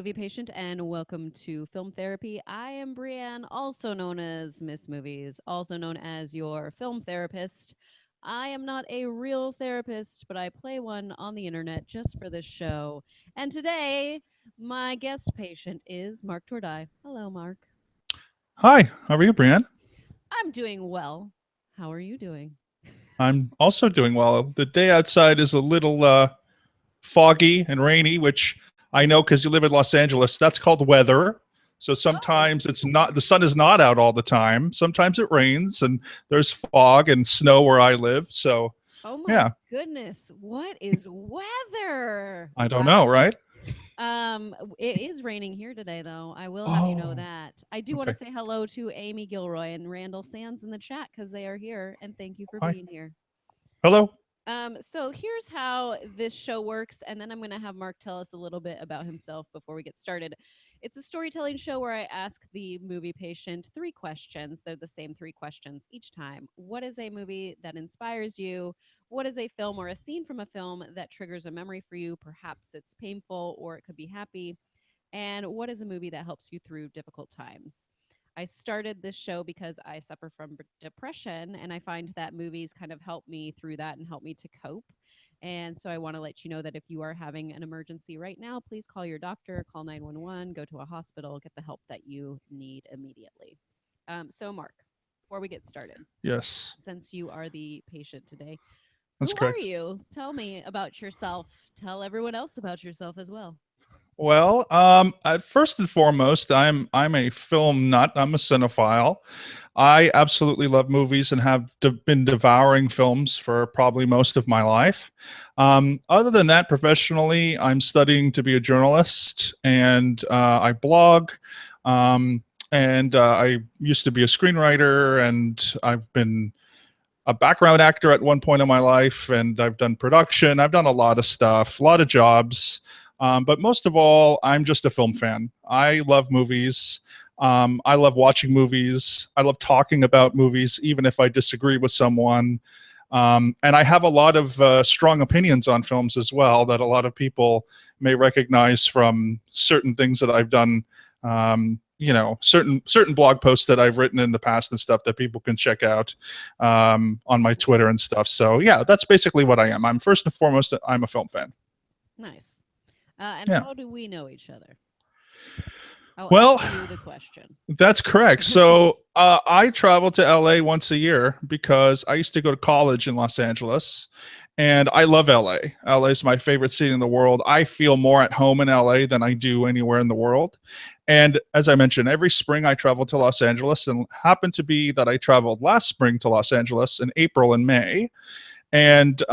movie patient, and welcome to Film Therapy. I am Brienne, also known as Miss Movies, also known as your film therapist. I am not a real therapist, but I play one on the internet just for this show. And today, my guest patient is Mark Tordai. Hello, Mark. Hi, how are you, Brienne? I'm doing well. How are you doing? I'm also doing well. The day outside is a little foggy and rainy, which I know because you live in Los Angeles. That's called weather. So Oh, sometimes it's not, the sun is not out all the time. Sometimes it rains and there's fog and snow where I live. So, oh my yeah, goodness. What is weather? I don't know, Wow. right? It is raining here today, though. I will have you know Oh, that. I do want to okay. say hello to Amy Gilroy and Randall Sands in the chat because they are here, and thank you for Hi. being here. Hello. So here's how this show works, and then I'm going to have Mark tell us a little bit about himself before we get started. It's a storytelling show where I ask the movie patient three questions. They're the same three questions each time. What is a movie that inspires you? What is a film or a scene from a film that triggers a memory for you? Perhaps it's painful or it could be happy. And what is a movie that helps you through difficult times? I started this show because I suffer from depression, and I find that movies kind of help me through that and help me to cope. And so I want to let you know that if you are having an emergency right now, please call your doctor, call 911, go to a hospital, get the help that you need immediately. So, Mark, before we get started, Yes, since you are the patient today, that's who are correct. you? Tell me about yourself. Tell everyone else about yourself as well. Well, first and foremost, I'm a film nut. I'm a cinephile. I absolutely love movies and have been devouring films for probably most of my life. Other than that, professionally, I'm studying to be a journalist, and I blog. Um, and I used to be a screenwriter, and I've been a background actor at one point in my life, and I've done production. I've done a lot of stuff, a lot of jobs. But most of all, I'm just a film fan. I love movies. I love watching movies. I love talking about movies, even if I disagree with someone. And I have a lot of strong opinions on films as well that a lot of people may recognize from certain things that I've done. Certain blog posts that I've written in the past and stuff that people can check out on my Twitter and stuff. So yeah, that's basically what I am. I'm first and foremost, I'm a film fan. Nice. And Yeah. how do we know each other? I'll Well, ask you the question. that's correct. So I travel to LA once a year because I used to go to college in Los Angeles, and I love LA. LA is my favorite city in the world. I feel more at home in LA than I do anywhere in the world. And as I mentioned, every spring I travel to Los Angeles, and happened to be that I traveled last spring to Los Angeles in April and May. And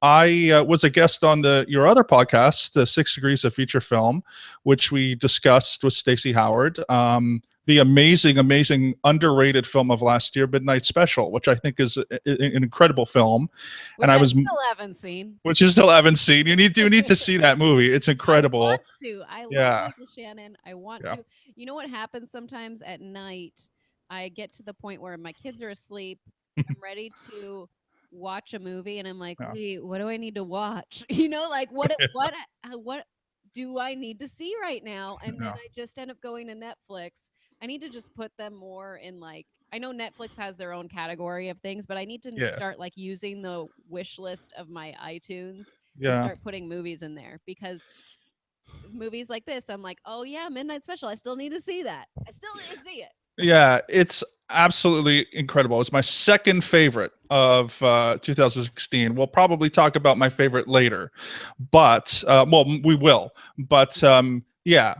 I was a guest on your other podcast, 6 Degrees of Feature Film, which we discussed with Stacey Howard. The amazing, underrated film of last year, Midnight Special, which I think is an incredible film. And Which I I was, still haven't seen. which you still haven't seen. You need to see that movie. It's I want incredible. to. I love Yeah, Michael Shannon. I want yeah, to. You know what happens sometimes at night? I get to the point where my kids are asleep. I'm ready to watch a movie, and I'm like, yeah, wait, what do I need to watch? like what do I need to see right now? And then yeah, I just end up going to Netflix. I need to just put them more in like. I know Netflix has their own category of things, but I need to yeah, start like using the wish list of my iTunes and yeah. start putting movies in there because movies like this, I'm like, oh yeah, Midnight Special. I still need to see that. I still need to see it. Yeah, it's absolutely incredible. It's my second favorite of 2016. We'll probably talk about my favorite later, but well, we will. But yeah,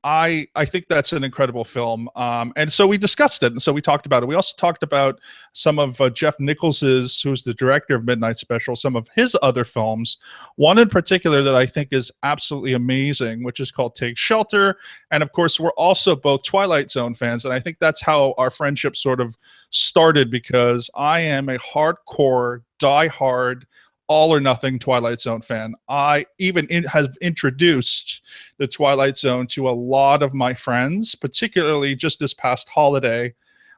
I think that's an incredible film. And so we discussed it, and so we talked about it. We also talked about some of Jeff Nichols's, who's the director of Midnight Special, some of his other films. One in particular that I think is absolutely amazing, which is called Take Shelter. And of course, we're also both Twilight Zone fans. And I think that's how our friendship sort of started, because I am a hardcore, diehard, all or nothing Twilight Zone fan. I even have introduced the Twilight Zone to a lot of my friends, particularly just this past holiday.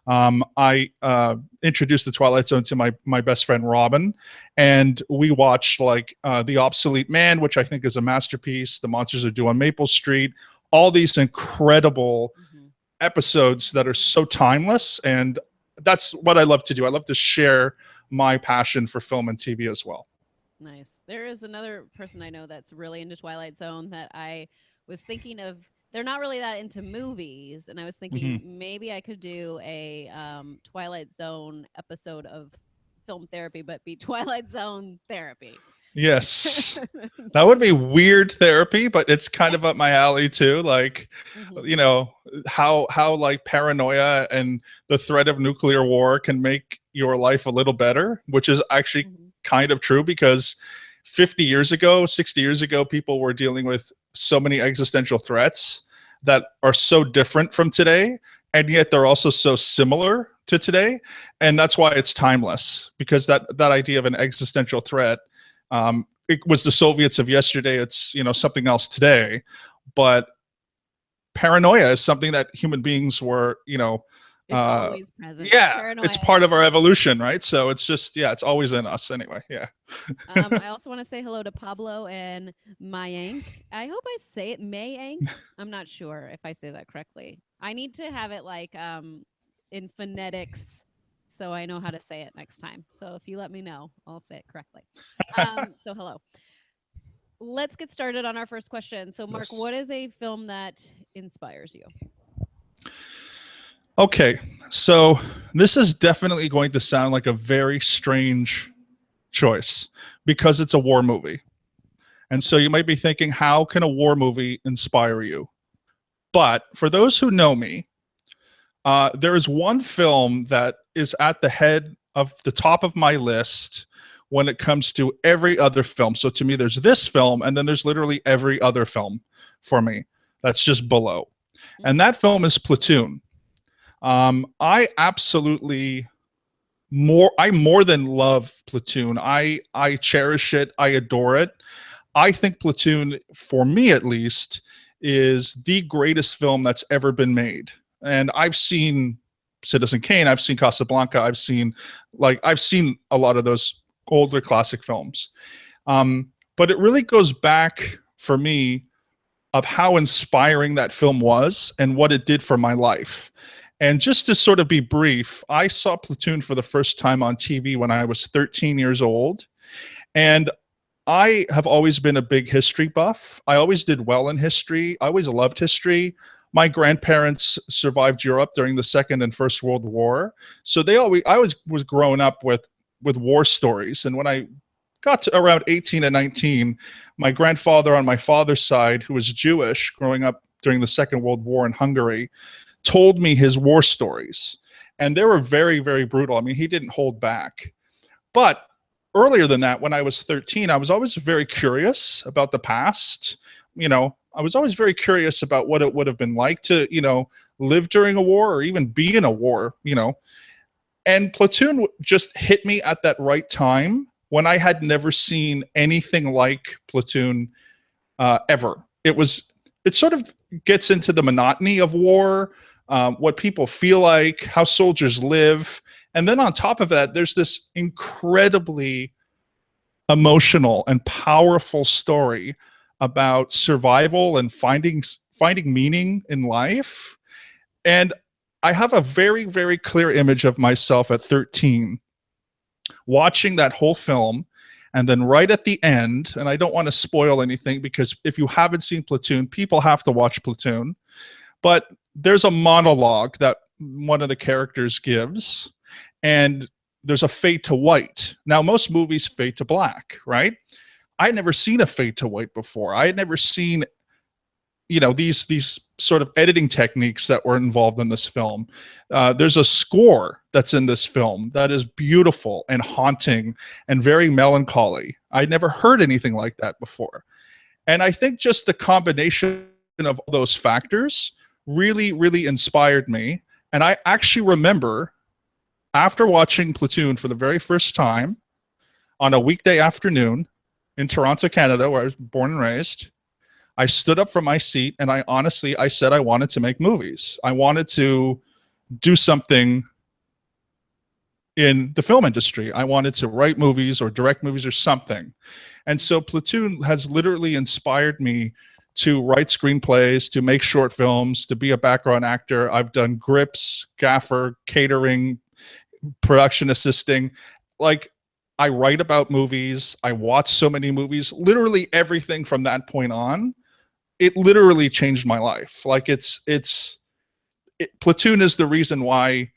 I introduced the Twilight Zone to my best friend Robin, and we watched like The Obsolete Man, which I think is a masterpiece. The Monsters Are Due on Maple Street, all these incredible Hmm. episodes that are so timeless. And that's what I love to do. I love to share my passion for film and TV as well. Nice. There is another person I know that's really into Twilight Zone that I was thinking of. They're not really that into movies, and I was thinking Mm-hmm. maybe I could do a Twilight Zone episode of film therapy, but be Twilight Zone therapy. Yes. That would be weird therapy, but it's kind of up my alley too. Like, Hmm. you know, how like paranoia and the threat of nuclear war can make your life a little better, which is actually Hmm. kind of true because 50 years ago, 60 years ago, people were dealing with so many existential threats that are so different from today, and yet they're also so similar to today. And that's why it's timeless, because that idea of an existential threat, it was the Soviets of yesterday. It's, you know, something else today, but paranoia is something that human beings were, you know, It's uh, always present. yeah, it's Paranoia part is of our always evolution, right? So it's just, yeah, it's always in us anyway. Yeah. I also want to say hello to Pablo and Mayank. I hope I say it Mayank. I'm not sure if I say that correctly. I need to have it like in phonetics so I know how to say it next time. So if you let me know, I'll say it correctly. So hello. Let's get started on our first question. So Mark, Yes. what is a film that inspires you? Okay. So this is definitely going to sound like a very strange choice because it's a war movie. And so Okay. you might be thinking, how can a war movie inspire you? But for those who know me, there is one film that is at the head of the top of my list when it comes to every other film. So to me, there's this film, and then there's literally every other film for me that's just below. And Mm-hmm. that film is Platoon. I absolutely I more than love Platoon. I cherish it. I adore it. I think Platoon, for me at least, is the greatest film that's ever been made. And I've seen Citizen Kane, I've seen Casablanca, I've seen a lot of those older classic films. But it really goes back for me of how inspiring that film was and what it did for my life. And just to sort of be brief, I saw Platoon for the first time on TV when I was 13 years old. And I have always been a big history buff. I always did well in history. I always loved history. My grandparents survived Europe during the Second and First World War, so I was growing up with war stories. And when I got to around 18 and 19, my grandfather on my father's side, who was Jewish, growing up during the Second World War in Hungary, told me his war stories, and they were very, very brutal. I mean, he didn't hold back. But earlier than that, when I was 13, I was always very curious about the past. You know, I was always very curious about what it would have been like to, you know, live during a war or even be in a war, you know. And Platoon just hit me at that right time when I had never seen anything like Platoon ever. It sort of gets into the monotony of war, what people feel like, how soldiers live. And then on top of that, there's this incredibly emotional and powerful story about survival and finding meaning in life. And I have a very, very clear image of myself at 13 watching that whole film. And then right at the end, and I don't want to spoil anything because if you haven't seen Platoon, people have to watch Platoon. But there's a monologue that one of the characters gives, and there's a fade to white. Now, most movies fade to black, right? I had never seen a fade to white before. I had never seen, you know, these sort of editing techniques that were involved in this film. There's a score that's in this film that is beautiful and haunting and very melancholy. I'd never heard anything like that before. And I think just the combination of all those factors really, really inspired me. And I actually remember after watching Platoon for the very first time on a weekday afternoon in Toronto, Canada, where I was born and raised, I stood up from my seat and I said I wanted to make movies. I wanted to do something in the film industry. I wanted to write movies or direct movies or something. And so Platoon has literally inspired me to write screenplays, to make short films, to be a background actor. I've done grips, gaffer, catering, production assisting. Like, I write about movies. I watch so many movies. Literally everything from that point on, it literally changed my life. Like, Platoon is the reason why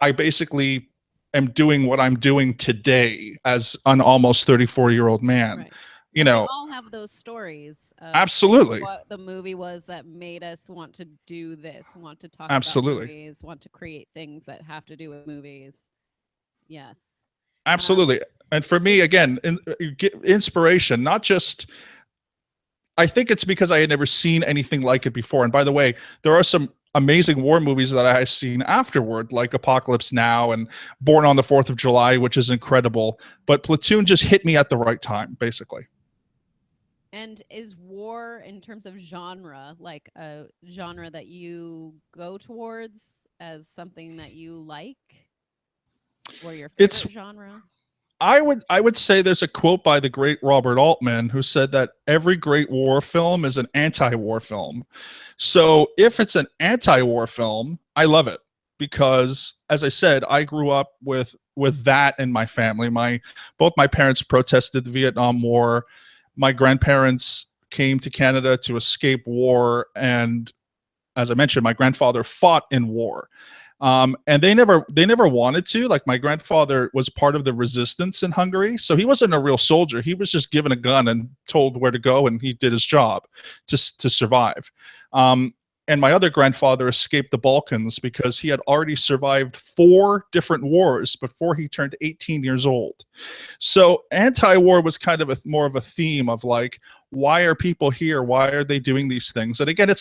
I basically am doing what I'm doing today as an almost 34-year-old man. Right. You And we know, all have those stories of absolutely, what the movie was that made us want to do this, want to talk about absolutely, movies, want to create things that have to do with movies. Yes. Um, absolutely. And for me, again, inspiration, not just, I think it's because I had never seen anything like it before. And by the way, there are some amazing war movies that I have seen afterward, like Apocalypse Now and Born on the 4th of July, which is incredible. But Platoon just hit me at the right time, basically. and is war, in terms of genre, like a genre that you go towards as something that you like, or your It's favorite genre? I would say there's a quote by the great Robert Altman who said that every great war film is an anti-war film. So if it's an anti-war film, I love it because, as I said, I grew up with that in my family. Both my parents protested the Vietnam War. My grandparents came to Canada to escape war, and as I mentioned, my grandfather fought in war. And they never wanted to. Like, my grandfather was part of the resistance in Hungary, so he wasn't a real soldier. He was just given a gun and told where to go, and he did his job to survive. Um, and my other grandfather escaped the Balkans because he had already survived 4 different wars before he turned 18 years old. So anti-war was kind of more of a theme of, like, why are people here? Why are they doing these things? And again,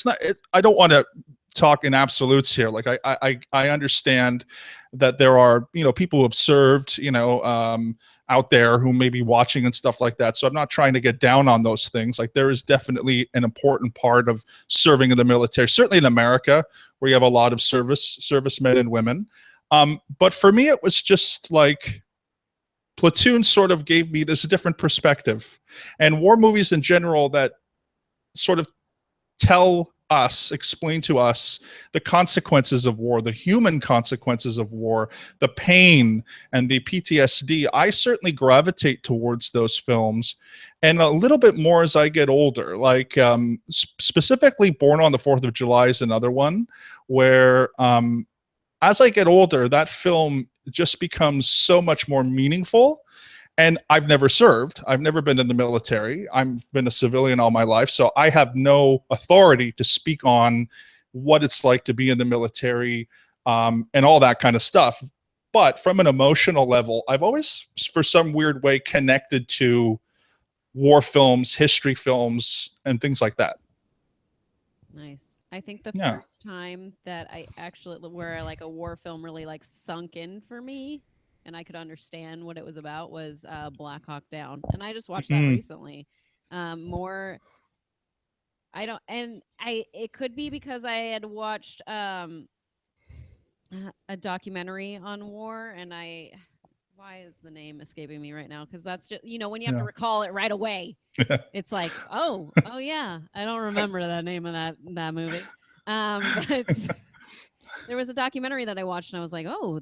I don't want to talk in absolutes here. Like, I understand that there are, people who have served, out there who may be watching and stuff like that. So I'm not trying to get down on those things. Like, there is definitely an important part of serving in the military, certainly in America, where you have a lot of servicemen and women. But for me, it was just like, Platoon sort of gave me this different perspective, and war movies in general that sort of explain to us the consequences of war, the human consequences of war, the pain and the PTSD. I certainly gravitate towards those films, and a little bit more as I get older. Like, specifically, Born on the 4th of July is another one where, as I get older, that film just becomes so much more meaningful. And I've never served. I've never been in the military. I've been a civilian all my life. So I have no authority to speak on what it's like to be in the military, and all that kind of stuff. But from an emotional level, I've always, for some weird way, connected to war films, history films, and things like that. Nice. I think the Yeah. first time that I actually, where like a war film really like sunk in for me and I could understand what it was about, was Black Hawk Down. And I just watched that Mm, recently. More, I don't, and it could be because I had watched a documentary on war, and why is the name escaping me right now? Because that's just, when you have to yeah. recall it right away, it's like, oh yeah, I don't remember the name of that movie. But there was a documentary that I watched, and I was like, oh,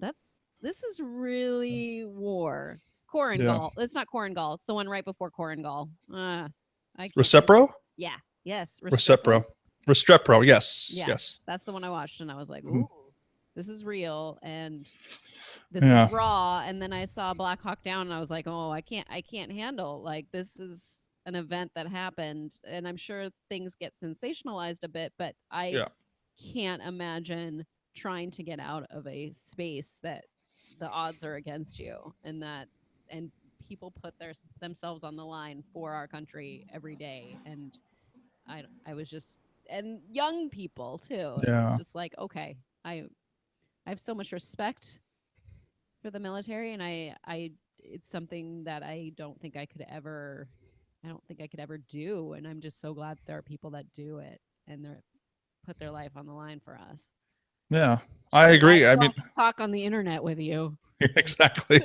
this is really war. Yeah. Korengal. It's not Korengal. It's the one right before Korengal. I can't think. Recepro? Yeah. Yes. Restrepo. Recepro. Restrepro. Yes. Yeah. Yes. That's the one I watched, and I was like, Mhm. ooh, this is real, and this is Yeah. raw. And then I saw Black Hawk Down, and I was like, oh, I can't handle, like, this is an event that happened, and I'm sure things get sensationalized a bit, but I Yeah. can't imagine trying to get out of a space that the odds are against you, and people put themselves on the line for our country every day. And I was just, and young people too, and it's Yeah. just like, okay, I have so much respect for the military, and I it's something that I don't think I could ever do, and I'm just so glad there are people that do it, and they're put their life on the line for us. Yeah. Which I is why agree. I we mean, all talk on the internet with you. exactly.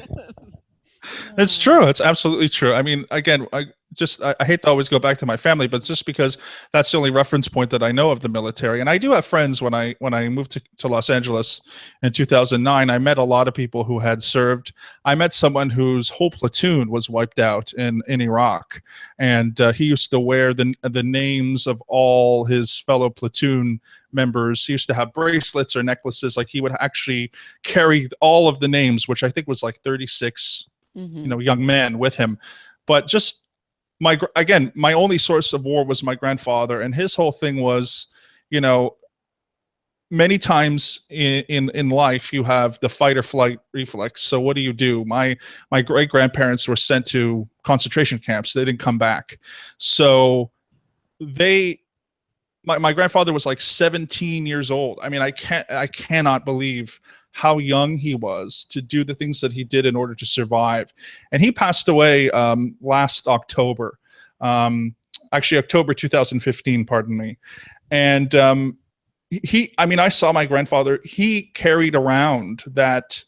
It's Uh, true. It's absolutely true. I mean, again, just I hate to always go back to my family, but just because that's the only reference point that I know of the military. And I do have friends. When I moved to Los Angeles in 2009, I met a lot of people who had served. I met someone whose whole platoon was wiped out in Iraq, and he used to wear the names of all his fellow platoon members. He used to have bracelets or necklaces. Like, he would actually carry all of the names, which I think was like 36, Mm-hmm. young men with him. But just my only source of war was my grandfather, and his whole thing was, you know, many times in life you have the fight or flight reflex. So what do? My great grandparents were sent to concentration camps. They didn't come back. So they my grandfather was like 17 years old. I mean, I cannot believe how young he was to do the things that he did in order to survive. And he passed away last October, actually October 2015, pardon me. And I mean, I saw my grandfather. He carried around that,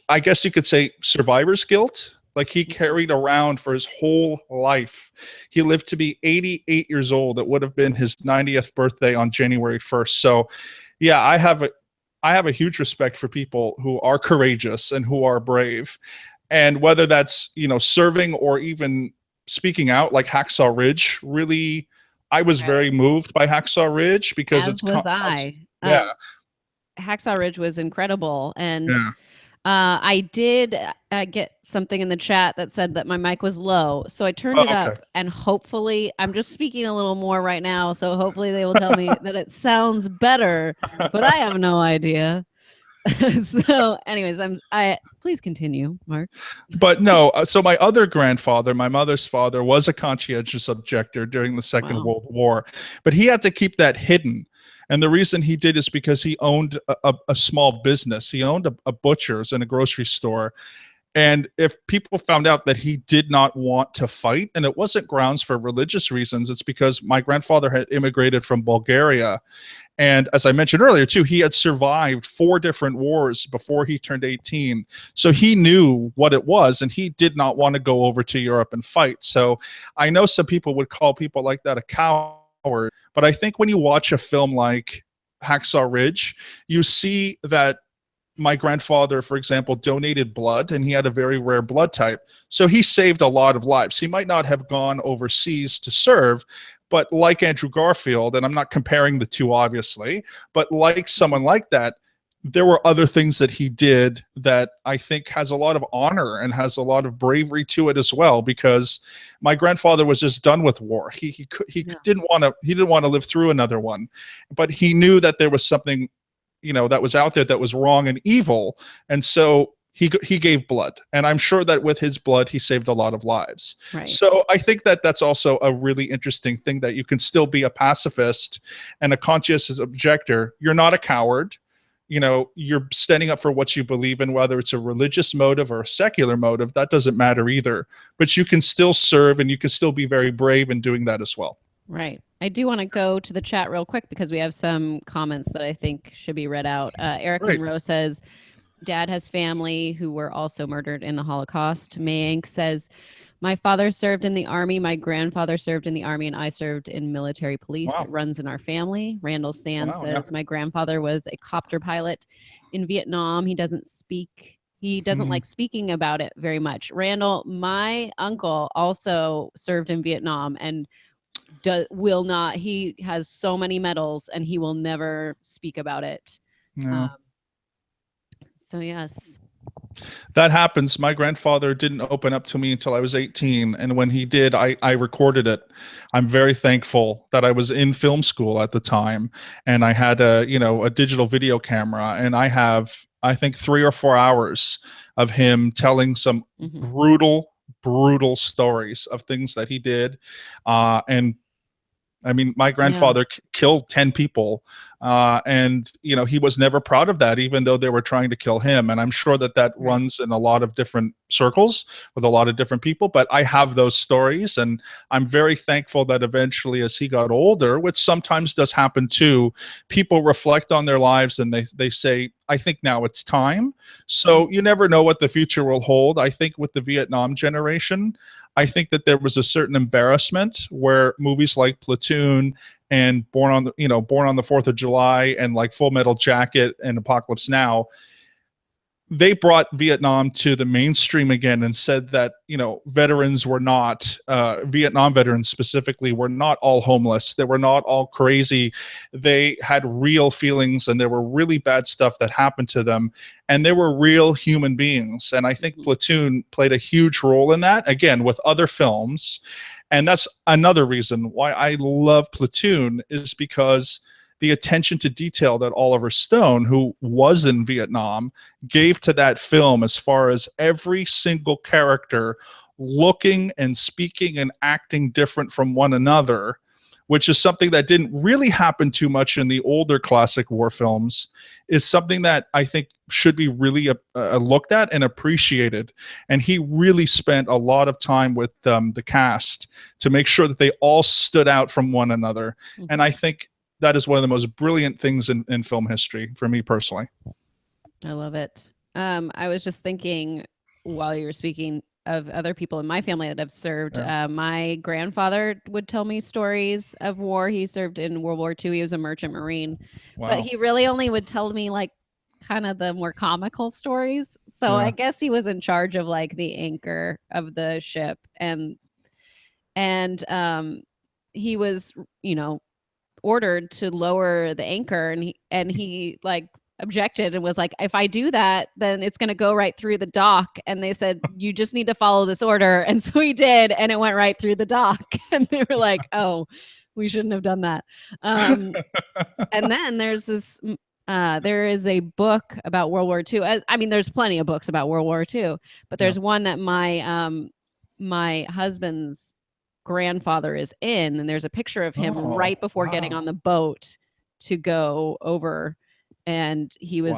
I guess you could say, survivor's guilt. Like, he carried around for his whole life. He lived to be 88 years old. It would have been his 90th birthday on January 1st. So yeah, I have a huge respect for people who are courageous and who are brave. And whether that's, serving or even speaking out, like Hacksaw Ridge, really, I was very Right. moved by Hacksaw Ridge because As was I. yeah, Hacksaw Ridge was incredible. And yeah. I did get something in the chat that said that my mic was low. So I turned Oh, it okay. up, and hopefully, I'm just speaking a little more right now. So hopefully, they will tell me that it sounds better, but I have no idea. So, anyways, please continue, Mark. But no, so my other grandfather, my mother's father, was a conscientious objector during the Second Wow. World War, but he had to keep that hidden. And the reason he did is because he owned a small business. He owned a butcher's and a grocery store. And if people found out that he did not want to fight, and it wasn't grounds for religious reasons, it's because my grandfather had immigrated from Bulgaria. And as I mentioned earlier, too, he had survived 4 different wars before he turned 18. So he knew what it was, and he did not want to go over to Europe and fight. So I know some people would call people like that a coward, but I think when you watch a film like Hacksaw Ridge, you see that my grandfather, for example, donated blood, and he had a very rare blood type. So he saved a lot of lives. He might not have gone overseas to serve, but like Andrew Garfield, and I'm not comparing the two, obviously, but like someone like that, there were other things that he did that I think has a lot of honor and has a lot of bravery to it as well, because my grandfather was just done with war. He Yeah. didn't want to live through another one, but he knew that there was something, that was out there that was wrong and evil. And so he gave blood, and I'm sure that with his blood he saved a lot of lives. Right. So I think that that's also a really interesting thing, that you can still be a pacifist and a conscientious objector. You're not a coward. You're standing up for what you believe in, whether it's a religious motive or a secular motive. That doesn't matter either, but you can still serve, and you can still be very brave in doing that as well. Right. I do want to go to the chat real quick because we have some comments that I think should be read out. Eric Right. Monroe says, Dad has family who were also murdered in the Holocaust. Mayank says, my father served in the Army, my grandfather served in the Army, and I served in military police. Wow. It runs in our family. Randall Sand Wow, says, my grandfather was a copter pilot in Vietnam. He doesn't like speaking about it very much. Randall, my uncle also served in Vietnam, and he has so many medals, and he will never speak about it. Yeah. So yes, That happens. My grandfather didn't open up to me until I was 18. And when he did, I recorded it. I'm very thankful that I was in film school at the time, and I had a digital video camera, and I have, I think, 3 or 4 hours of him telling some brutal stories of things that he did. And I mean, my grandfather killed 10 people, and he was never proud of that, even though they were trying to kill him. And I'm sure that runs in a lot of different circles with a lot of different people. But I have those stories, and I'm very thankful that eventually, as he got older, which sometimes does happen too, people reflect on their lives, and they say, I think now it's time. So you never know what the future will hold. I think with the Vietnam generation, I think that there was a certain embarrassment where movies like Platoon and Born on the 4th of July and like Full Metal Jacket and Apocalypse Now, they brought Vietnam to the mainstream again and said that, veterans were not, Vietnam veterans specifically, were not all homeless. They were not all crazy. They had real feelings, and there were really bad stuff that happened to them. And they were real human beings. And I think Platoon played a huge role in that, again, with other films. And that's another reason why I love Platoon, is because the attention to detail that Oliver Stone, who was in Vietnam, gave to that film, as far as every single character looking and speaking and acting different from one another, which is something that didn't really happen too much in the older classic war films, is something that I think should be really looked at and appreciated. And he really spent a lot of time with the cast to make sure that they all stood out from one another. And I think that is one of the most brilliant things in film history for me personally. I love it. I was just thinking while you were speaking of other people in my family that have served. Yeah. My grandfather would tell me stories of war. He served in World War II. He was a merchant marine, but Wow. he really only would tell me like kind of the more comical stories. So I Yeah. guess he was in charge of like the anchor of the ship, and he was, ordered to lower the anchor, and he like objected and was like, if I do that, then it's going to go right through the dock. And they said, you just need to follow this order. And so he did, and it went right through the dock. And they were like, oh, we shouldn't have done that. And then there's this there is a book about World War II. I mean, there's plenty of books about World War II, but there's one that my husband's grandfather is in, and there's a picture of him right before getting on the boat to go over. And he was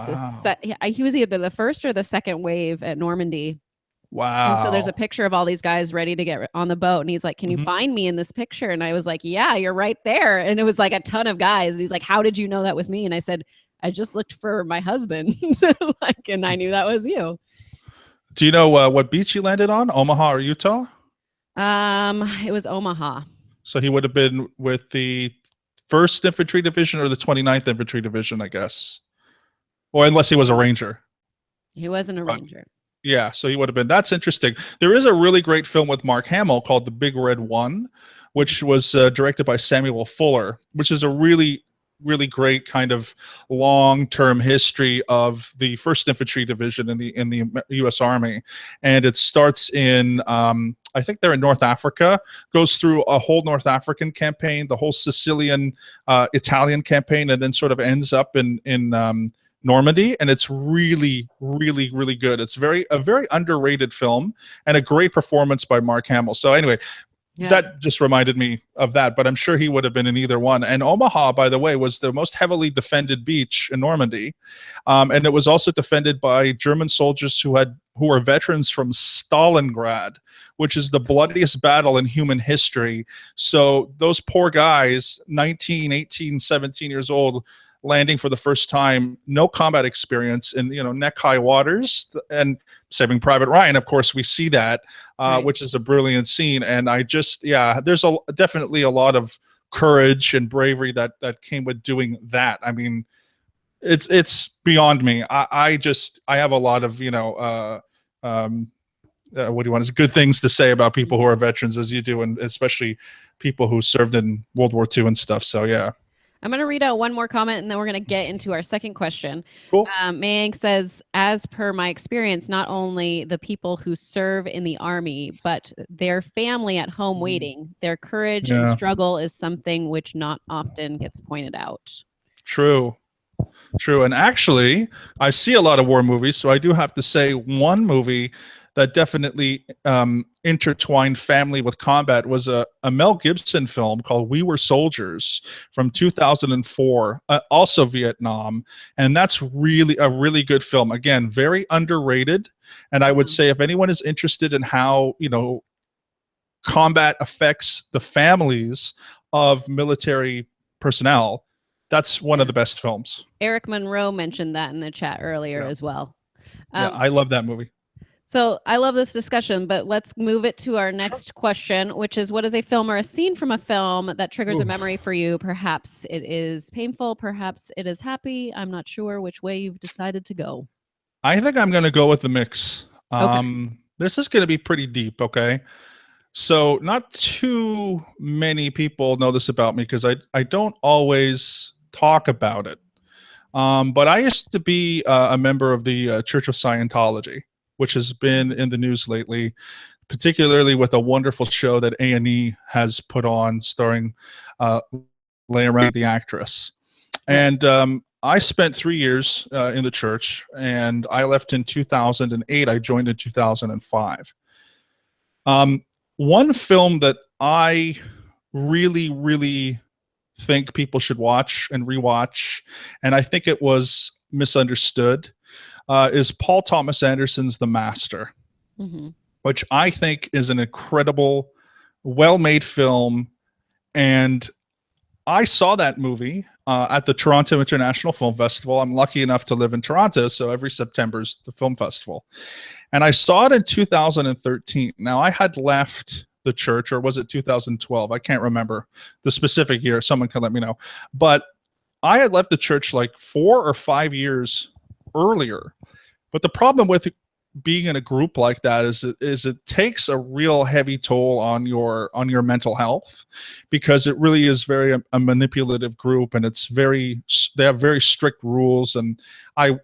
he was either the first or the second wave at Normandy. Wow. And so there's a picture of all these guys ready to get on the boat. And he's like, can you find me in this picture? And I was like, yeah, you're right there. And it was like a ton of guys. And he's like, how did you know that was me? And I said, I just looked for my husband. And I knew that was you. Do you know what beach he landed on? Omaha or Utah? It was Omaha. So he would have been with the 1st Infantry Division or the 29th Infantry Division, I guess. Or unless he was a Ranger. He wasn't a Ranger. Yeah, so he would have been. That's interesting. There is a really great film with Mark Hamill called The Big Red One, which was directed by Samuel Fuller, which is a really, really great kind of long-term history of the 1st Infantry Division in the U.S. Army. And it starts in, I think they're in North Africa, goes through a whole North African campaign, the whole Sicilian, Italian campaign, and then sort of ends up in Normandy. And it's really, really, really good. It's a very underrated film, and a great performance by Mark Hamill. So anyway, that just reminded me of that, but I'm sure he would have been in either one. And Omaha, by the way, was the most heavily defended beach in Normandy. And it was also defended by German soldiers who were veterans from Stalingrad, which is the bloodiest battle in human history. So those poor guys, 19, 18, 17 years old, landing for the first time, no combat experience in, neck-high waters, and Saving Private Ryan, of course, we see that, which is a brilliant scene. And there's definitely a lot of courage and bravery that came with doing that. I mean, it's beyond me. I have a lot of, what do you want? It's good things to say about people who are veterans, as you do, and especially people who served in World War II and stuff. So, yeah. I'm going to read out one more comment, and then we're going to get into our second question. Cool. Mayang says, as per my experience, not only the people who serve in the Army, but their family at home waiting, their courage and struggle is something which not often gets pointed out. True. And actually, I see a lot of war movies, so I do have to say one movie that definitely intertwined family with combat was a Mel Gibson film called We Were Soldiers from 2004, also Vietnam. And that's really a really good film. Again, very underrated. And I would say if anyone is interested in how, combat affects the families of military personnel, that's one of the best films. Eric Monroe mentioned that in the chat earlier as well. I love that movie. So I love this discussion, but let's move it to our Sure. next question, which is what is a film or a scene from a film that triggers a Ooh. memory for you? Perhaps it is painful, perhaps it is happy. I'm not sure which way you've decided to go. I think I'm going to go with the mix. Okay. This is going to be pretty deep. Okay. So not too many people know this about me because I don't always talk about it. But I used to be a member of the Church of Scientology, which has been in the news lately, particularly with a wonderful show that A&E has put on starring uh, Leia Remini, the actress. Right. And I spent 3 years in the church, and I left in 2008. I joined in 2005. Um, One film that I really, really think people should watch and rewatch, and I think it was misunderstood, is Paul Thomas Anderson's The Master, Mm-hmm. which I think is an incredible, well-made film. And I saw that movie at the Toronto International Film Festival. I'm lucky enough to live in Toronto, so every September is the film festival. And I saw it in 2013. Now, I had left the church, or was it 2012? I can't remember the specific year. Someone can let me know. But I had left the church like 4 or 5 years earlier. But the problem with being in a group like that is it takes a real heavy toll on your mental health, because it really is very a manipulative group, and it's very, they have very strict rules. And I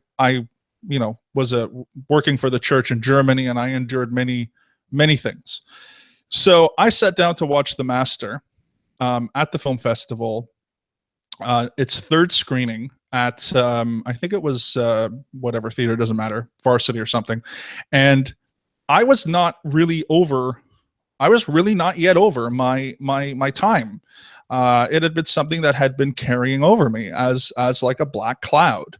was working for the church in Germany, and I endured many things. So I sat down to watch The Master at the film festival. Its third screening at I think it was whatever theater, doesn't matter, Varsity or something. And I was not really over. I was really not yet over my time. It had been something that had been carrying over me as like a black cloud.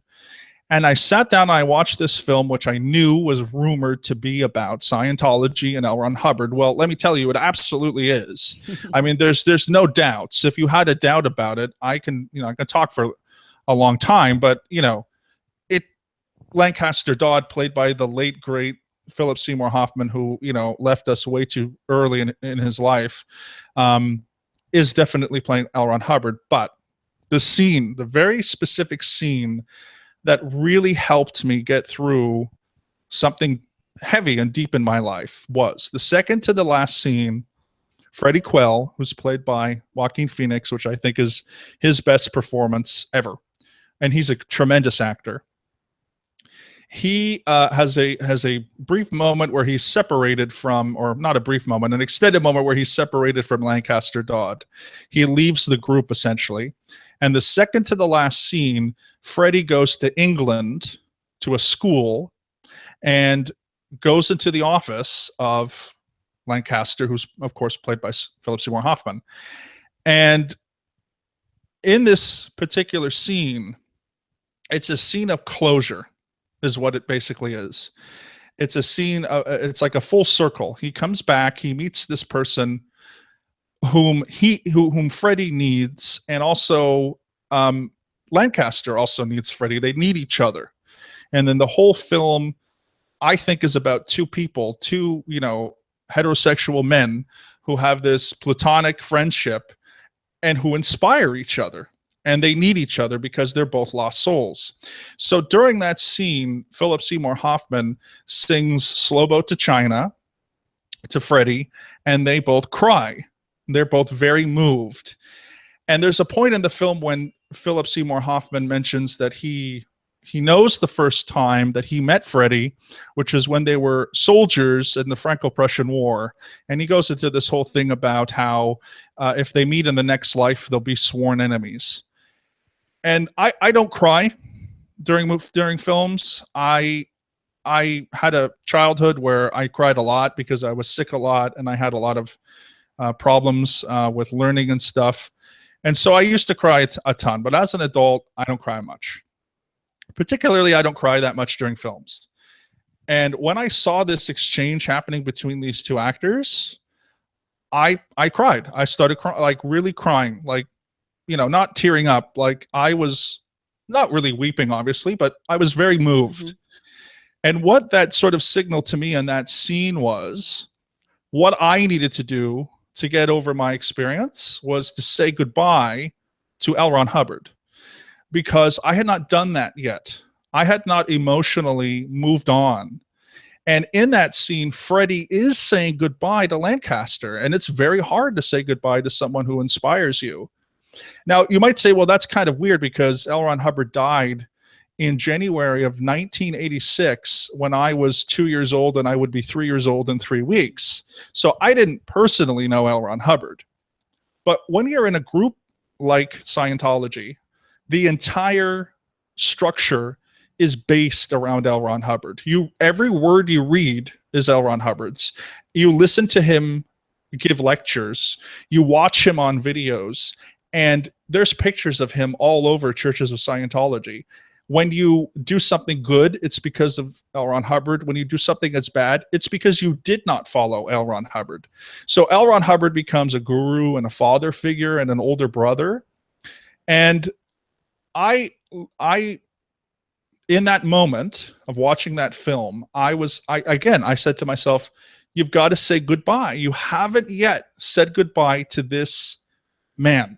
And I sat down and I watched this film, which I knew was rumored to be about Scientology and L. Ron Hubbard. Well, let me tell you, it absolutely is. I mean, there's no doubts. If you had a doubt about it, I can talk for a long time, but it Lancaster Dodd, played by the late great Philip Seymour Hoffman, who left us way too early in his life, is definitely playing L. Ron Hubbard. But the very specific scene that really helped me get through something heavy and deep in my life was the second to the last scene. Freddie Quell, who's played by Joaquin Phoenix, which I think is his best performance ever, and he's a tremendous actor. He has a brief moment where he's separated from, or not a brief moment, an extended moment where he's separated from Lancaster Dodd. He leaves the group essentially, and the second to the last scene, Freddie goes to England to a school and goes into the office of Lancaster, who's of course played by Philip Seymour Hoffman. And in this particular scene, it's a scene of closure, is what it basically is. It's a scene, it's like a full circle. He comes back, he meets this person whom Freddie needs, and also Lancaster also needs Freddie. They need each other. And then the whole film, I think, is about two people, two heterosexual men who have this platonic friendship and who inspire each other. And they need each other because they're both lost souls. So during that scene, Philip Seymour Hoffman sings Slow Boat to China to Freddie, and they both cry. They're both very moved. And there's a point in the film when Philip Seymour Hoffman mentions that he knows the first time that he met Freddie, which is when they were soldiers in the Franco-Prussian War. And he goes into this whole thing about how if they meet in the next life, they'll be sworn enemies. And I don't cry during films. I had a childhood where I cried a lot because I was sick a lot and I had a lot of problems with learning and stuff. And so I used to cry a ton, but as an adult, I don't cry much. Particularly, I don't cry that much during films. And when I saw this exchange happening between these two actors, I cried. I started like really crying, like, not tearing up. Like I was not really weeping, obviously, but I was very moved. Mm-hmm. And what that sort of signaled to me in that scene was what I needed to do to get over my experience was to say goodbye to L. Ron Hubbard, because I had not done that yet. I had not emotionally moved on. And in that scene, Freddie is saying goodbye to Lancaster. And it's very hard to say goodbye to someone who inspires you. Now, you might say, well, that's kind of weird because L. Ron Hubbard died in January of 1986 when I was 2 years old and I would be 3 years old in 3 weeks. So I didn't personally know L. Ron Hubbard. But when you're in a group like Scientology, the entire structure is based around L. Ron Hubbard. Every word you read is L. Ron Hubbard's. You listen to him give lectures, you watch him on videos, and there's pictures of him all over churches of Scientology. When you do something good, it's because of L. Ron Hubbard. When you do something that's bad, it's because you did not follow L. Ron Hubbard. So L. Ron Hubbard becomes a guru and a father figure and an older brother. And I in that moment of watching that film, I said to myself, you've got to say goodbye. You haven't yet said goodbye to this man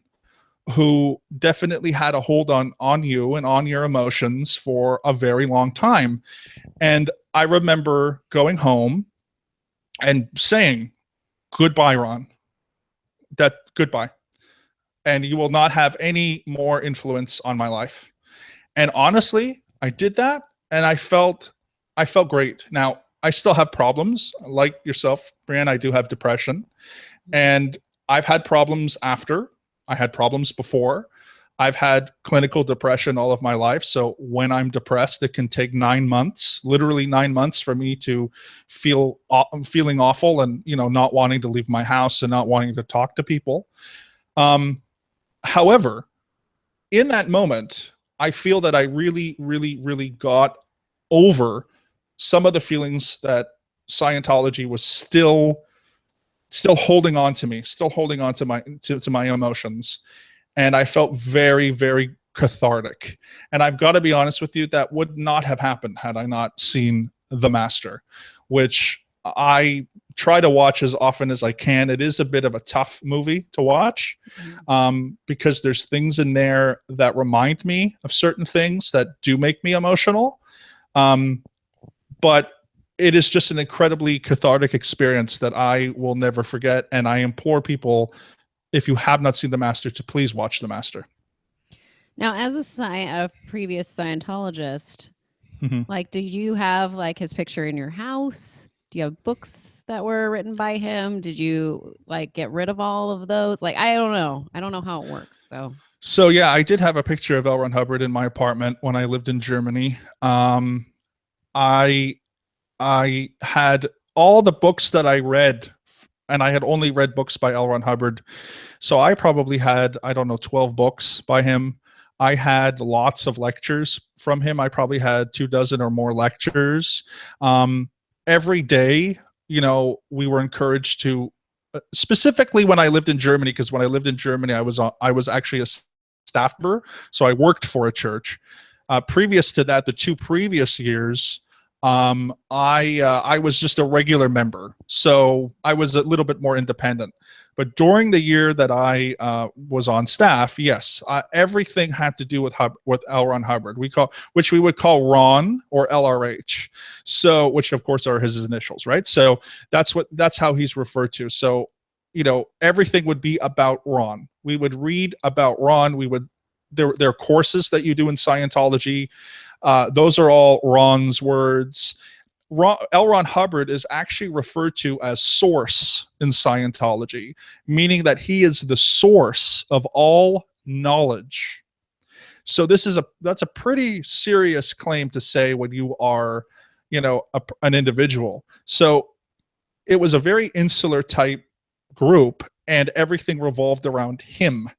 who definitely had a hold on you and on your emotions for a very long time. And I remember going home and saying, goodbye, Ron. Goodbye. And you will not have any more influence on my life. And honestly, I did that and I felt great. Now, I still have problems like yourself, Brianne. I do have depression and I've had problems after. I had problems before. I've had clinical depression all of my life. So when I'm depressed, it can take 9 months, literally 9 months for me to feeling awful and, not wanting to leave my house and not wanting to talk to people. However, in that moment, I feel that I really, really, really got over some of the feelings that Scientology was still holding on to me, still holding on to my emotions. And I felt very, very cathartic. And I've got to be honest with you, that would not have happened had I not seen The Master, which I try to watch as often as I can. It is a bit of a tough movie to watch because there's things in there that remind me of certain things that do make me emotional. But it is just an incredibly cathartic experience that I will never forget. And I implore people, if you have not seen The Master, to please watch The Master. Now, as a previous Scientologist, did you have his picture in your house? Do you have books that were written by him? Did you get rid of all of those? I don't know. I don't know how it works. So yeah, I did have a picture of L. Ron Hubbard in my apartment when I lived in Germany. I had all the books that I read, and I had only read books by L. Ron Hubbard. So I probably had, 12 books by him. I had lots of lectures from him. I probably had 24 or more lectures. Every day, we were encouraged to, specifically when I lived in Germany, because when I lived in Germany, I was actually a staff member. So I worked for a church. Previous to that, the 2 previous years, I was just a regular member, so I was a little bit more independent. But during the year that I was on staff, yes, everything had to do with L. Ron Hubbard. Which we would call Ron or LRH. So, which of course are his initials, right? So that's how he's referred to. So, everything would be about Ron. We would read about Ron. There are courses that you do in Scientology. Those are all Ron's words. L. Ron Hubbard is actually referred to as source in Scientology, meaning that he is the source of all knowledge. So that's a pretty serious claim to say when you are, an individual. So it was a very insular type group, and everything revolved around him.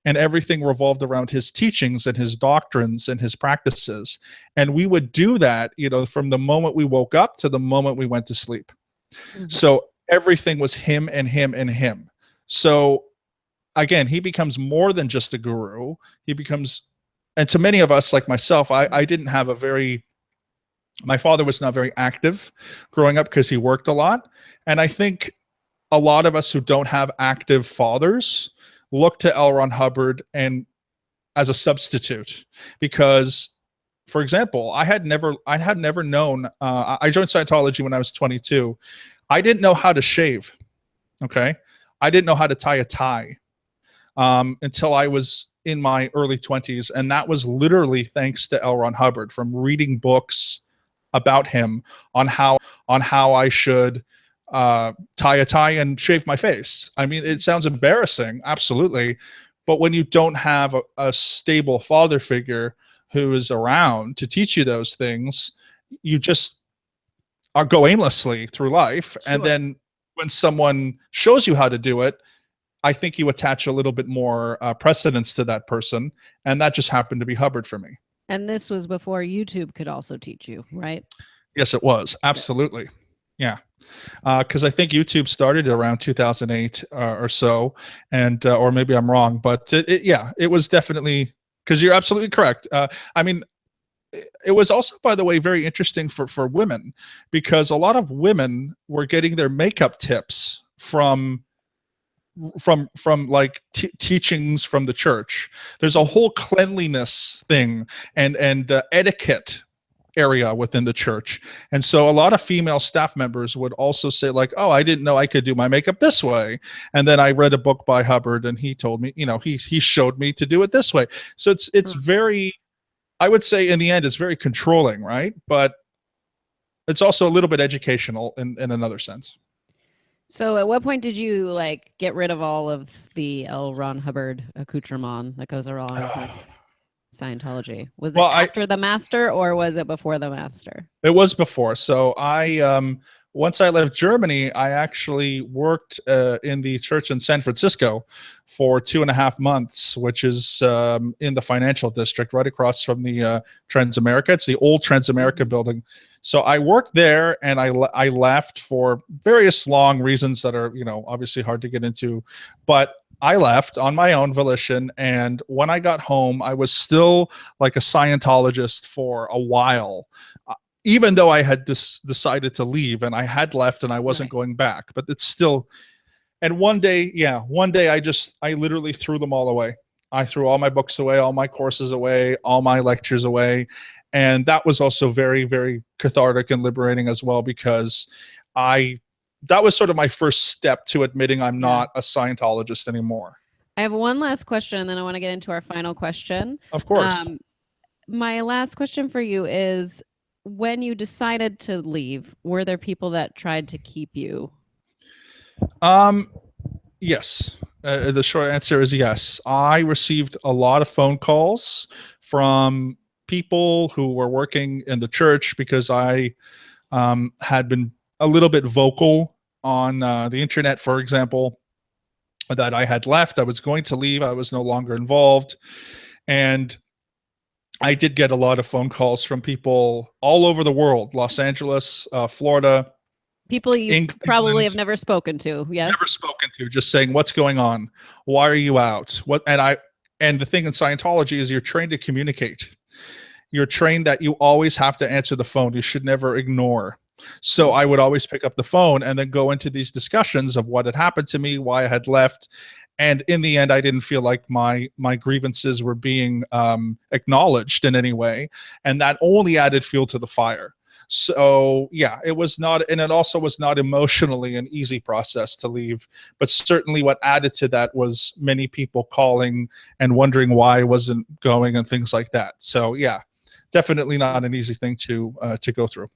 And everything revolved around his teachings and his doctrines and his practices. And we would do that, from the moment we woke up to the moment we went to sleep. So everything was him and him and him. So again, he becomes more than just a guru. He becomes, and to many of us like myself, I didn't have a very My father was not very active growing up because he worked a lot. And I think a lot of us who don't have active fathers look to L. Ron Hubbard and as a substitute because, for example, I had never known. I joined Scientology when I was 22. I didn't know how to shave. Okay, I didn't know how to tie a tie until I was in my early 20s, and that was literally thanks to L. Ron Hubbard from reading books about him on how I should tie a tie and shave my face. I mean, it sounds embarrassing, absolutely, but when you don't have a stable father figure who is around to teach you those things, you just go aimlessly through life. And Sure. then when someone shows you how to do it, I think you attach a little bit more precedence to that person. And that just happened to be Hubbard for me. And this was before YouTube could also teach you, right? Yes, it was. Yeah. Absolutely. Yeah. Because I think YouTube started around 2008 or so, and or maybe I'm wrong, but yeah, it was definitely because you're absolutely correct. I mean, it was also, by the way, very interesting for women because a lot of women were getting their makeup tips from like teachings from the church. There's a whole cleanliness thing and etiquette area within the church. And so a lot of female staff members would also say like, oh, I didn't know I could do my makeup this way. And then I read a book by Hubbard and he told me, he showed me to do it this way. So it's very, I would say in the end, it's very controlling, right? But it's also a little bit educational in another sense. So at what point did you like get rid of all of the L. Ron Hubbard accoutrement that goes along with Scientology? Was it Well, after the master or was it before the master? it was before. So once I left Germany, I actually worked in the church in San Francisco for 2.5 months, which is in the financial district right across from the Transamerica. It's the old Transamerica building. So I worked there and I left for various long reasons that are, obviously hard to get into, but I left on my own volition. And when I got home, I was still like a Scientologist for a while, even though I had decided to leave and I had left and I wasn't Right. going back. But it's still, and one day I literally threw them all away. I threw all my books away, all my courses away, all my lectures away. And that was also very, very cathartic and liberating as well, because that was sort of my first step to admitting I'm Yeah. not a Scientologist anymore. I have one last question and then I want to get into our final question. Of course. My last question for you is when you decided to leave, were there people that tried to keep you? Yes. The short answer is yes. I received a lot of phone calls from people who were working in the church because I had been a little bit vocal on the internet, for example, that I had left. I was going to leave. I was no longer involved. And I did get a lot of phone calls from people all over the world, Los Angeles, Florida, People you probably have England, never spoken to. Yes. never spoken to, just saying, what's going on? Why are you out? And the thing in Scientology is you're trained to communicate. You're trained that you always have to answer the phone. You should never ignore. So I would always pick up the phone and then go into these discussions of what had happened to me, why I had left. And in the end, I didn't feel like my grievances were being acknowledged in any way. And that only added fuel to the fire. So yeah, it was not, and it also was not emotionally an easy process to leave. But certainly what added to that was many people calling and wondering why I wasn't going and things like that. So yeah, definitely not an easy thing to go through.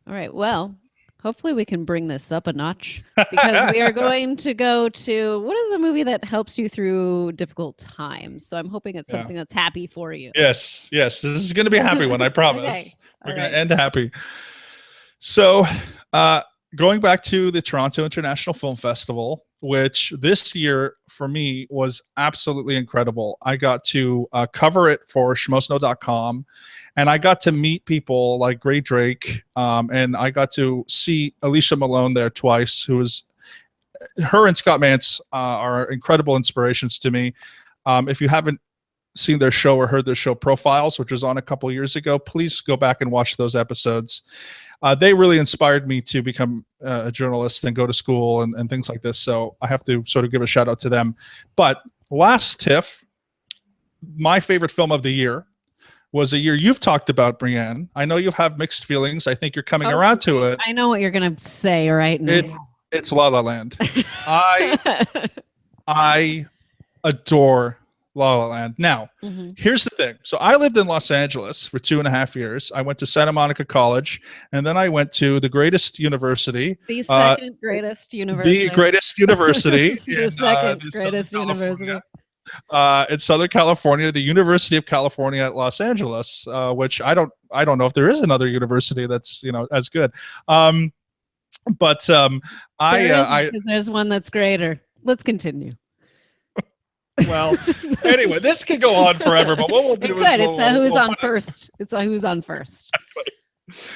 All right. Well, hopefully we can bring this up a notch because we are going to go to what is a movie that helps you through difficult times. So I'm hoping it's something that's happy for you. Yes, this is going to be a happy one, I promise. Okay. We're All going right. to end happy. So, going back to the Toronto International Film Festival, which this year for me was absolutely incredible. I got to cover it for schmosno.com, and I got to meet people like Gray Drake, and I got to see Alicia Malone there twice, her and Scott Mantz are incredible inspirations to me. If you haven't seen their show or heard their show Profiles, which was on a couple years ago, please go back and watch those episodes. They really inspired me to become a journalist and go to school and things like this. So I have to sort of give a shout out to them. But last TIFF, my favorite film of the year was a year you've talked about, Brienne. I know you have mixed feelings. I think you're coming around to it. I know what you're going to say right now. It's La La Land. I adore La La Land. Now, here's the thing. So I lived in Los Angeles for 2.5 years. I went to Santa Monica College, and then I went to the greatest university. The second greatest university. The greatest university. The second greatest university. In Southern California, the University of California at Los Angeles, which I don't know if there is another university that's as good. There's one that's greater. Let's continue. Well, anyway, this could go on forever, but what we'll do is it's a who's on first. It's a who's on first.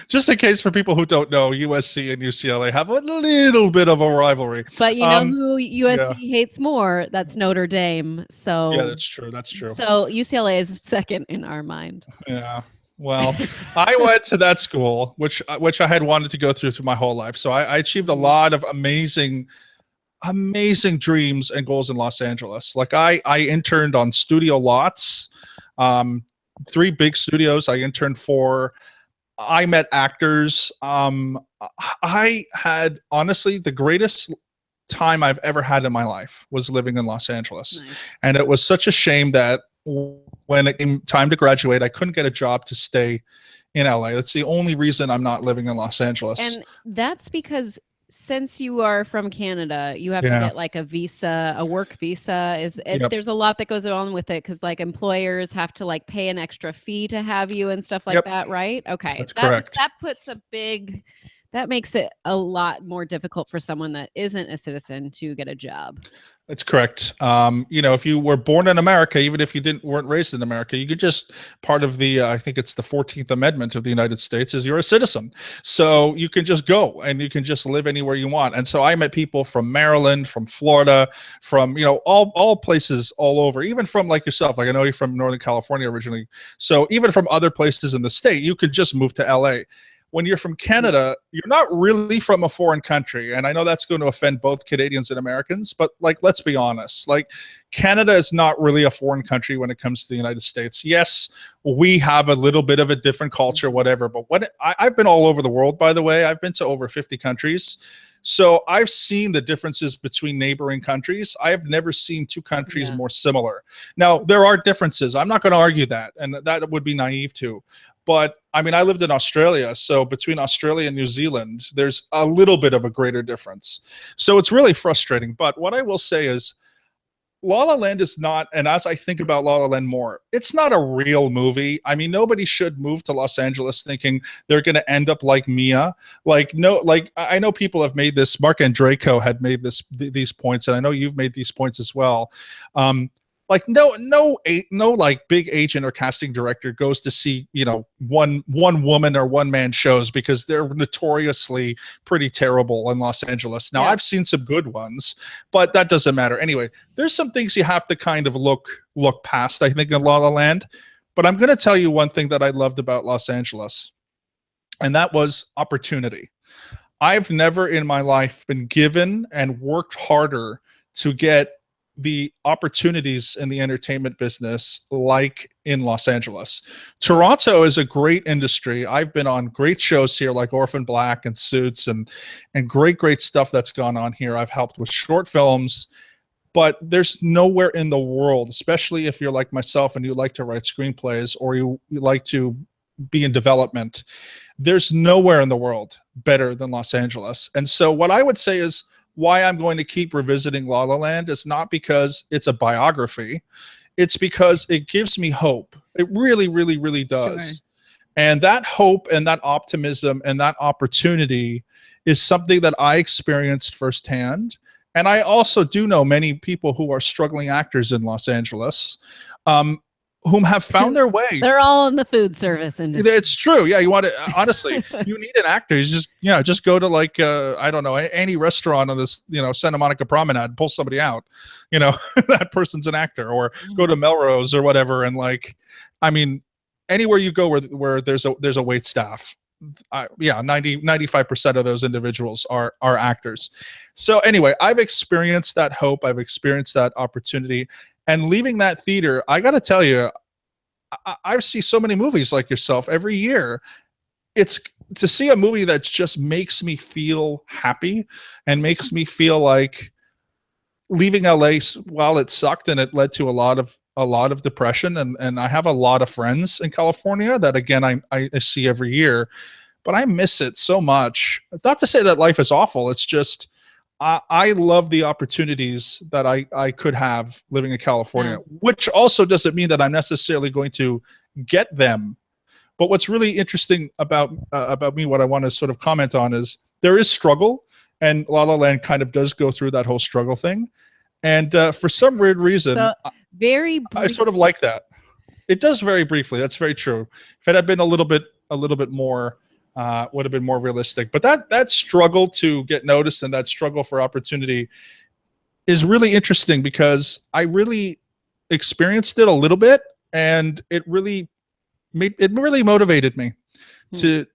Just in case for people who don't know, USC and UCLA have a little bit of a rivalry. But you know who USC hates more? That's Notre Dame. So yeah, that's true. That's true. So UCLA is second in our mind. Yeah. Well, I went to that school, which I had wanted to go through my whole life. So I achieved a lot of amazing dreams and goals in Los Angeles. Like I interned on studio lots, 3 big studios I interned for. I met actors. I had honestly the greatest time I've ever had in my life was living in Los Angeles. Nice. And it was such a shame that when it came time to graduate, I couldn't get a job to stay in LA. That's the only reason I'm not living in Los Angeles. And that's because since you are from Canada, you have to get like a visa, a work visa. There's a lot that goes on with it because like employers have to like pay an extra fee to have you and stuff like that, right? Okay, that's correct. That makes it a lot more difficult for someone that isn't a citizen to get a job. That's correct. If you were born in America, even if you weren't raised in America, you could just part of the, I think it's the 14th Amendment of the United States is you're a citizen. So you can just go and you can just live anywhere you want. And so I met people from Maryland, from Florida, from, all places all over, even from like yourself. Like I know you're from Northern California originally. So even from other places in the state, you could just move to LA. When you're from Canada, you're not really from a foreign country. And I know that's going to offend both Canadians and Americans, but like, let's be honest, like Canada is not really a foreign country when it comes to the United States. Yes, we have a little bit of a different culture, whatever, but I've been all over the world, by the way. I've been to over 50 countries. So I've seen the differences between neighboring countries. I have never seen 2 countries more similar. Now, there are differences. I'm not going to argue that, and that would be naive too. But I mean, I lived in Australia, so between Australia and New Zealand, there's a little bit of a greater difference. So it's really frustrating. But what I will say is La La Land is not, and as I think about La La Land more, it's not a real movie. I mean, nobody should move to Los Angeles thinking they're going to end up like Mia. Like, no, like I know people have made this, Mark Draco had made these points, and I know you've made these points as well. Like no like big agent or casting director goes to see one woman or one man shows because they're notoriously pretty terrible in Los Angeles. Now I've seen some good ones, but that doesn't matter. Anyway, there's some things you have to kind of look past, I think, in La La Land. But I'm going to tell you one thing that I loved about Los Angeles, and that was opportunity. I've never in my life been given and worked harder to get the opportunities in the entertainment business like in Los Angeles. Toronto is a great industry. I've been on great shows here like Orphan Black and Suits and great stuff that's gone on here. I've helped with short films, but there's nowhere in the world, especially if you're like myself and you like to write screenplays or you like to be in development, there's nowhere in the world better than Los Angeles. And so what I would say is why I'm going to keep revisiting La La Land is not because it's a biography. It's because it gives me hope. It really, really, really does. Sure. And that hope and that optimism and that opportunity is something that I experienced firsthand. And I also do know many people who are struggling actors in Los Angeles. whom have found their way. They're all in the food service industry. It's true. Yeah, you want to honestly, you need an actor. You just go to like I don't know, any restaurant on this Santa Monica Promenade, pull somebody out. That person's an actor, or go to Melrose or whatever, and like, I mean, anywhere you go where there's a wait staff. Yeah, 95% of those individuals are actors. So anyway, I've experienced that hope. I've experienced that opportunity, and leaving that theater, I got to tell you, I see so many movies like yourself every year. It's to see a movie that just makes me feel happy and makes me feel like leaving LA, while it sucked and it led to a lot of depression. And I have a lot of friends in California that, again, I see every year, but I miss it so much. It's not to say that life is awful. It's just, I love the opportunities that I could have living in California, which also doesn't mean that I'm necessarily going to get them. But what's really interesting about me, what I want to sort of comment on, is there is struggle, and La La Land kind of does go through that whole struggle thing. And for some weird reason, So, I sort of like that. It does very briefly. That's very true. If it had been a little bit more, would have been more realistic. But that struggle to get noticed and that struggle for opportunity is really interesting, because I really experienced it a little bit, and it really motivated me to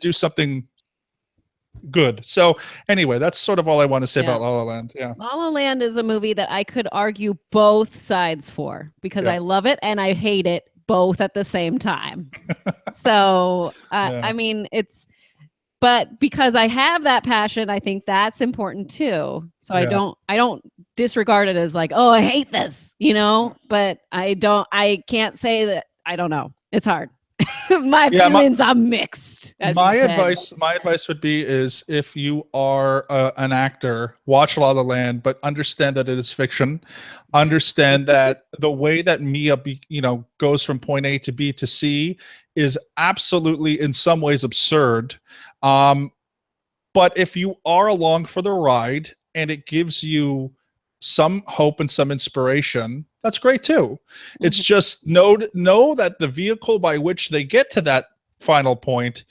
do something good. So anyway, that's sort of all I want to say about La La Land. Yeah. La La Land is a movie that I could argue both sides for, because I love it and I hate it both at the same time. So, I mean, but because I have that passion, I think that's important too. So I don't disregard it as like, oh, I hate this, but I can't say that. I don't know. It's hard. My feelings are mixed. My advice would be is, if you are an actor, watch La La Land, but understand that it is fiction. Understand that the way that Mia goes from point A to B to C is absolutely in some ways absurd. But if you are along for the ride and it gives you some hope and some inspiration, that's great too. It's just know that the vehicle by which they get to that final point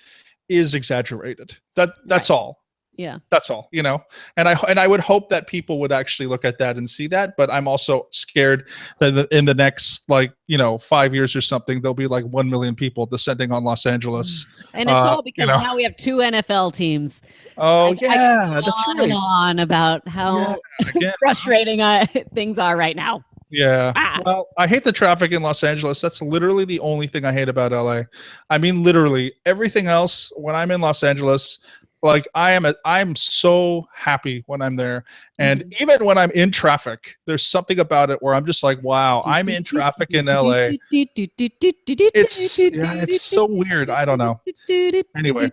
is exaggerated. That's all. Yeah. That's all, and I would hope that people would actually look at that and see that, but I'm also scared that in the next 5 years or something, there'll be like 1 million people descending on Los Angeles. And it's all because now we have 2 NFL teams. Oh, that's right. right. On about how frustrating things are right now. Yeah. Well, I hate the traffic in Los Angeles. That's literally the only thing I hate about LA. I mean, literally everything else, when I'm in Los Angeles, like I'm so happy when I'm there. And even when I'm in traffic, there's something about it where I'm just like, wow, I'm in traffic in LA. It's so weird. I don't know. Anyway.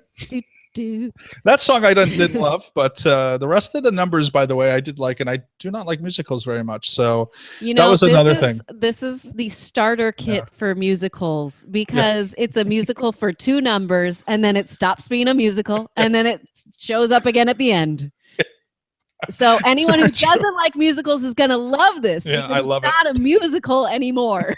That song I didn't love, but the rest of the numbers, by the way, I did like, and I do not like musicals very much. So that was another thing. This is the starter kit for musicals, because it's a musical for 2 numbers, and then it stops being a musical, and then it shows up again at the end. So anyone who doesn't like musicals is going to love this. Yeah, I love it. It's not a musical anymore.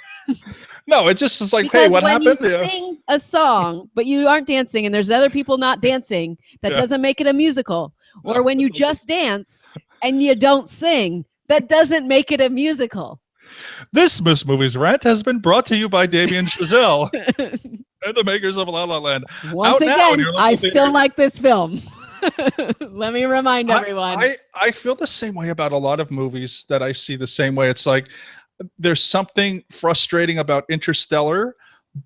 No, it just is like, because hey, what happened? When you sing a song, but you aren't dancing, and there's other people not dancing, that doesn't make it a musical. Or when you just dance and you don't sing, that doesn't make it a musical. This Miss Movies Rant has been brought to you by Damien Chazelle and the makers of La La Land. Once again, I still like this film. Let me remind everyone. I feel the same way about a lot of movies that I see the same way. It's like, there's something frustrating about Interstellar,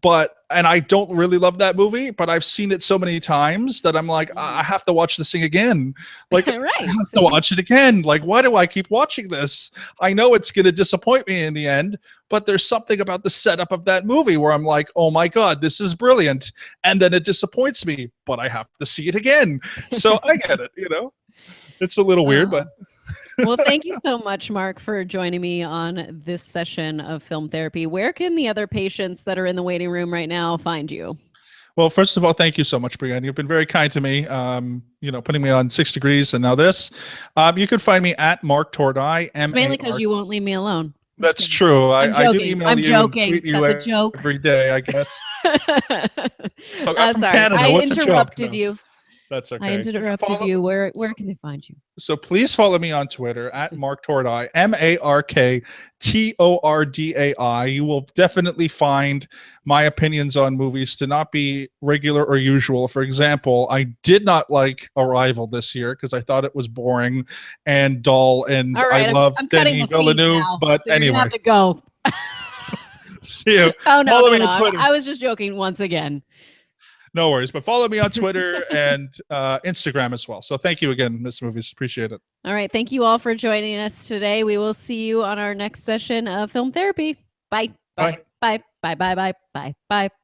and I don't really love that movie, but I've seen it so many times that I'm like, I have to watch this thing again. Like, I have to watch it again. Like, why do I keep watching this? I know it's going to disappoint me in the end, but there's something about the setup of that movie where I'm like, oh my God, this is brilliant. And then it disappoints me, but I have to see it again. So I get it, it's a little weird, but well, thank you so much, Mark, for joining me on this session of Film Therapy. Where can the other patients that are in the waiting room right now find you? Well, first of all, thank you so much, Brianne. You've been very kind to me, putting me on 6 Degrees and now this. You can find me at Mark Tordai. It's mainly because you won't leave me alone. That's true. I'm I do joking. email I'm you and joking. tweet you That's a joke. every day, I guess. Oh, I'm from Sorry, Canada. I What's a joke? interrupted No, you. that's I okay. interrupted Follow. you. Where So, can they find you? so please follow me on Twitter at Mark Tordai, MarkTordai. You will definitely find my opinions on movies to not be regular or usual. For example, I did not like Arrival this year because I thought it was boring and dull, and All I right, love I'm cutting Denis the feed Villeneuve. now, But so you're gonna have anyway, to go. see you. Oh no, Follow no, me no! on Twitter. I was just joking once again. No worries. But follow me on Twitter and Instagram as well. So thank you again, Miss Movies. Appreciate it. All right, thank you all for joining us today. We will see you on our next session of Film Therapy. Bye, bye, Bye. bye, bye, bye, bye, bye, bye.